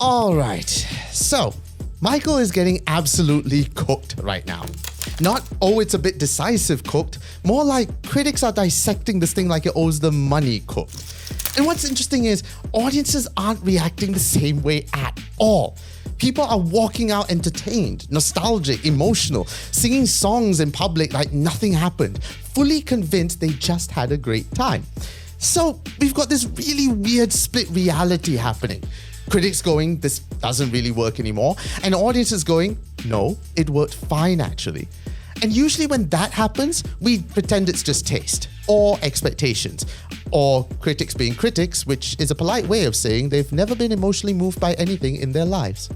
All right, so Michael is getting absolutely cooked right now. Not, oh, it's a bit decisive cooked, more like critics are dissecting this thing like it owes them money cooked. And what's interesting is audiences aren't reacting the same way at all. People are walking out entertained, nostalgic, emotional, singing songs in public like nothing happened, fully convinced they just had a great time. So we've got this really weird split reality happening. Critics going, this doesn't really work anymore, and audiences going, no, it worked fine actually. And usually when that happens, we pretend it's just taste or expectations, or critics being critics, which is a polite way of saying they've never been emotionally moved by anything in their lives.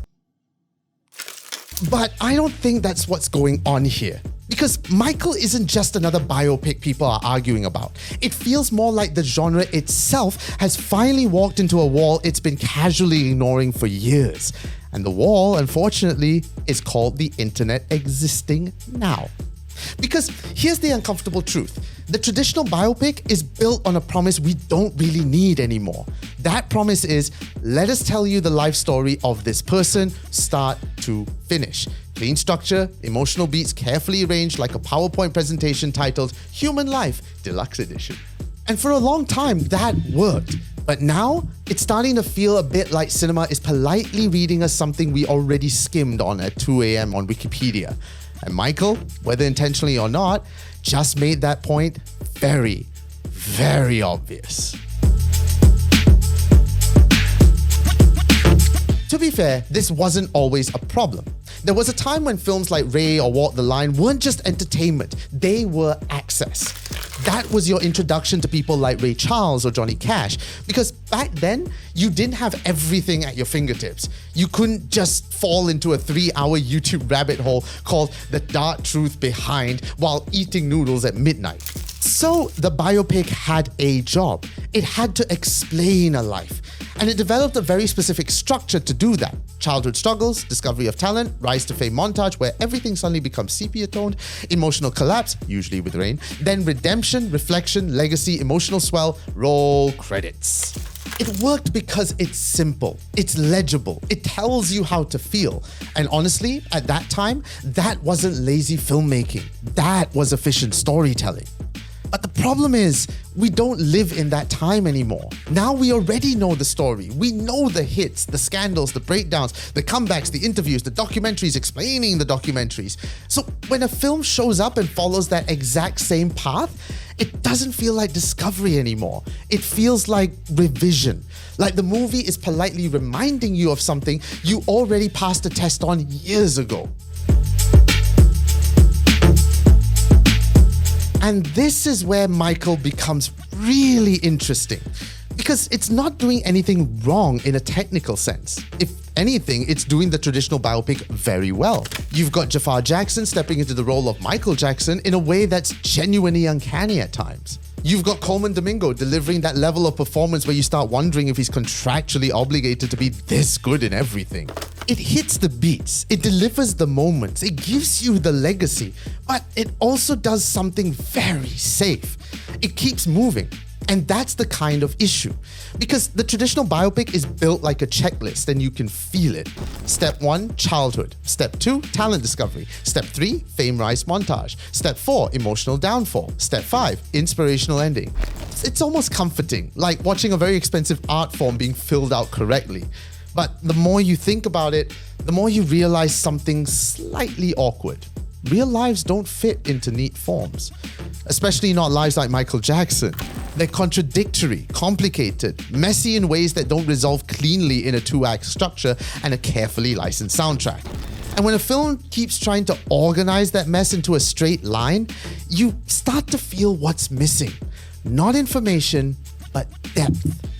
But I don't think that's what's going on here. Because Michael isn't just another biopic people are arguing about. It feels more like the genre itself has finally walked into a wall it's been casually ignoring for years. And the wall, unfortunately, is called the internet existing now. Because here's the uncomfortable truth. The traditional biopic is built on a promise we don't really need anymore. That promise is, let us tell you the life story of this person, start to finish. Clean structure, emotional beats carefully arranged like a PowerPoint presentation titled Human Life Deluxe Edition. And for a long time, that worked. But now, it's starting to feel a bit like cinema is politely reading us something we already skimmed on at 2 a.m. on Wikipedia. And Michael, whether intentionally or not, just made that point very, very obvious. To be fair, this wasn't always a problem. There was a time when films like Ray or Walk the Line weren't just entertainment, they were access. That was your introduction to people like Ray Charles or Johnny Cash, because back then, you didn't have everything at your fingertips. You couldn't just fall into a 3-hour YouTube rabbit hole called The Dark Truth Behind while eating noodles at midnight. So the biopic had a job. It had to explain a life. And it developed a very specific structure to do that. Childhood struggles, discovery of talent, rise to fame montage where everything suddenly becomes sepia-toned, emotional collapse, usually with rain, then redemption, reflection, legacy, emotional swell, roll credits. It worked because it's simple, it's legible, it tells you how to feel. And honestly, at that time, that wasn't lazy filmmaking. That was efficient storytelling. But the problem is, we don't live in that time anymore. Now we already know the story. We know the hits, the scandals, the breakdowns, the comebacks, the interviews, the documentaries explaining the documentaries. So when a film shows up and follows that exact same path, it doesn't feel like discovery anymore. It feels like revision. Like the movie is politely reminding you of something you already passed a test on years ago. And this is where Michael becomes really interesting, because it's not doing anything wrong in a technical sense. If anything, it's doing the traditional biopic very well. You've got Jafar Jackson stepping into the role of Michael Jackson in a way that's genuinely uncanny at times. You've got Coleman Domingo delivering that level of performance where you start wondering if he's contractually obligated to be this good in everything. It hits the beats, it delivers the moments, it gives you the legacy, but it also does something very safe. It keeps moving. And that's the kind of issue. Because the traditional biopic is built like a checklist and you can feel it. Step 1, childhood. Step 2, talent discovery. Step 3, fame rise montage. Step 4, emotional downfall. Step 5, inspirational ending. It's almost comforting, like watching a very expensive art form being filled out correctly. But the more you think about it, the more you realize something slightly awkward. Real lives don't fit into neat forms, especially not lives like Michael Jackson. They're contradictory, complicated, messy in ways that don't resolve cleanly in a 2-act structure and a carefully licensed soundtrack. And when a film keeps trying to organize that mess into a straight line, you start to feel what's missing. Not information, but depth.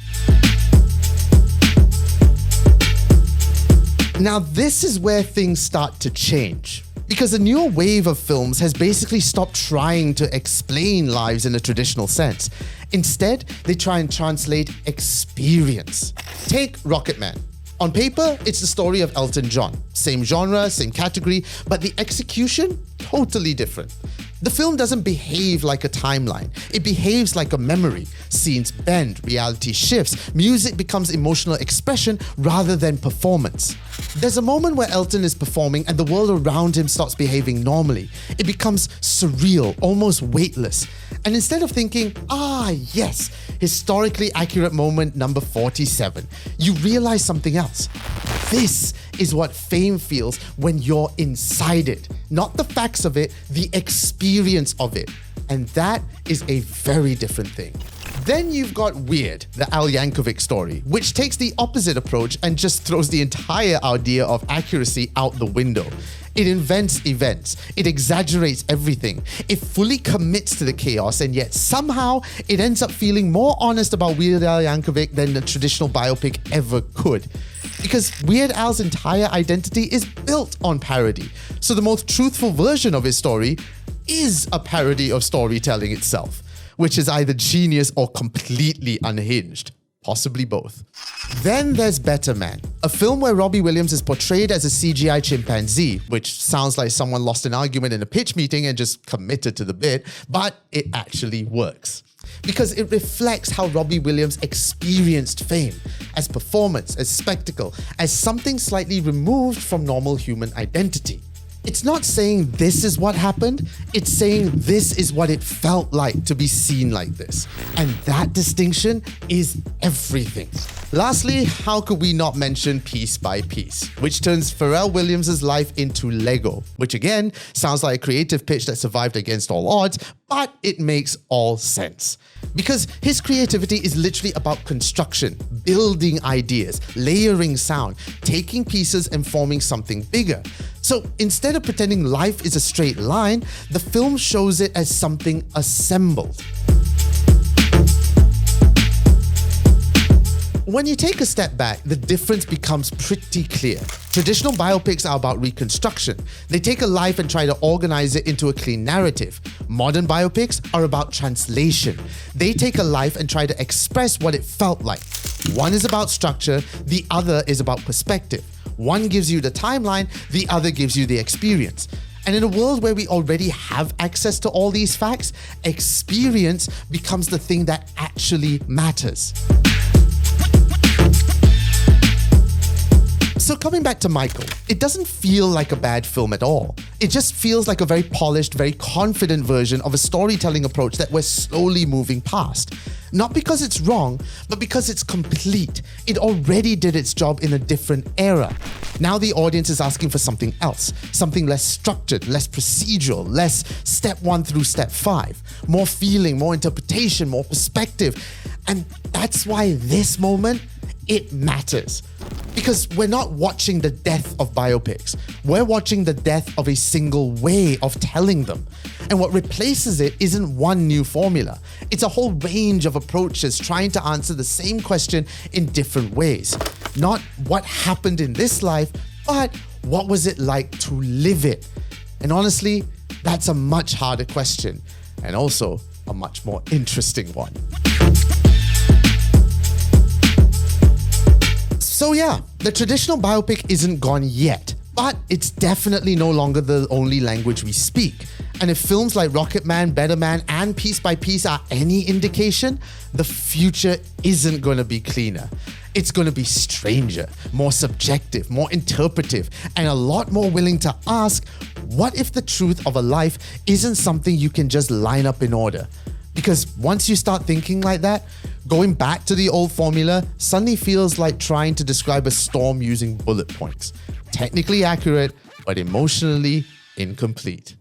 Now, this is where things start to change. Because a newer wave of films has basically stopped trying to explain lives in a traditional sense. Instead, they try and translate experience. Take Rocketman. On paper, it's the story of Elton John. Same genre, same category, but the execution, totally different. The film doesn't behave like a timeline. It behaves like a memory. Scenes bend, reality shifts, music becomes emotional expression rather than performance. There's a moment where Elton is performing and the world around him starts behaving normally. It becomes surreal, almost weightless. And instead of thinking, yes, historically accurate moment number 47, you realize something else. This is what fame feels when you're inside it. Not the facts of it, the experience of it. And that is a very different thing. Then you've got Weird, the Al Yankovic story, which takes the opposite approach and just throws the entire idea of accuracy out the window. It invents events. It exaggerates everything. It fully commits to the chaos, and yet somehow it ends up feeling more honest about Weird Al Yankovic than the traditional biopic ever could. Because Weird Al's entire identity is built on parody. So the most truthful version of his story is a parody of storytelling itself, which is either genius or completely unhinged. Possibly both. Then there's Better Man, a film where Robbie Williams is portrayed as a CGI chimpanzee, which sounds like someone lost an argument in a pitch meeting and just committed to the bit, but it actually works. Because it reflects how Robbie Williams experienced fame, as performance, as spectacle, as something slightly removed from normal human identity. It's not saying this is what happened, it's saying this is what it felt like to be seen like this. And that distinction is everything. Lastly, how could we not mention Piece by Piece, which turns Pharrell Williams' life into Lego, which again sounds like a creative pitch that survived against all odds, but it makes all sense. Because his creativity is literally about construction, building ideas, layering sound, taking pieces and forming something bigger. So instead of pretending life is a straight line, the film shows it as something assembled. When you take a step back, the difference becomes pretty clear. Traditional biopics are about reconstruction. They take a life and try to organize it into a clean narrative. Modern biopics are about translation. They take a life and try to express what it felt like. One is about structure, the other is about perspective. One gives you the timeline, the other gives you the experience. And in a world where we already have access to all these facts, experience becomes the thing that actually matters. So coming back to Michael, it doesn't feel like a bad film at all. It just feels like a very polished, very confident version of a storytelling approach that we're slowly moving past. Not because it's wrong, but because it's complete. It already did its job in a different era. Now the audience is asking for something else, something less structured, less procedural, less step 1 through step 5. More feeling, more interpretation, more perspective. And that's why this moment, it matters. Because we're not watching the death of biopics. We're watching the death of a single way of telling them. And what replaces it isn't one new formula. It's a whole range of approaches trying to answer the same question in different ways. Not what happened in this life, but what was it like to live it? And honestly, that's a much harder question, and also a much more interesting one. So yeah, the traditional biopic isn't gone yet, but it's definitely no longer the only language we speak. And if films like Rocketman, Better Man, and Piece by Piece are any indication, the future isn't going to be cleaner. It's going to be stranger, more subjective, more interpretive, and a lot more willing to ask, what if the truth of a life isn't something you can just line up in order? Because once you start thinking like that, going back to the old formula suddenly feels like trying to describe a storm using bullet points. Technically accurate, but emotionally incomplete.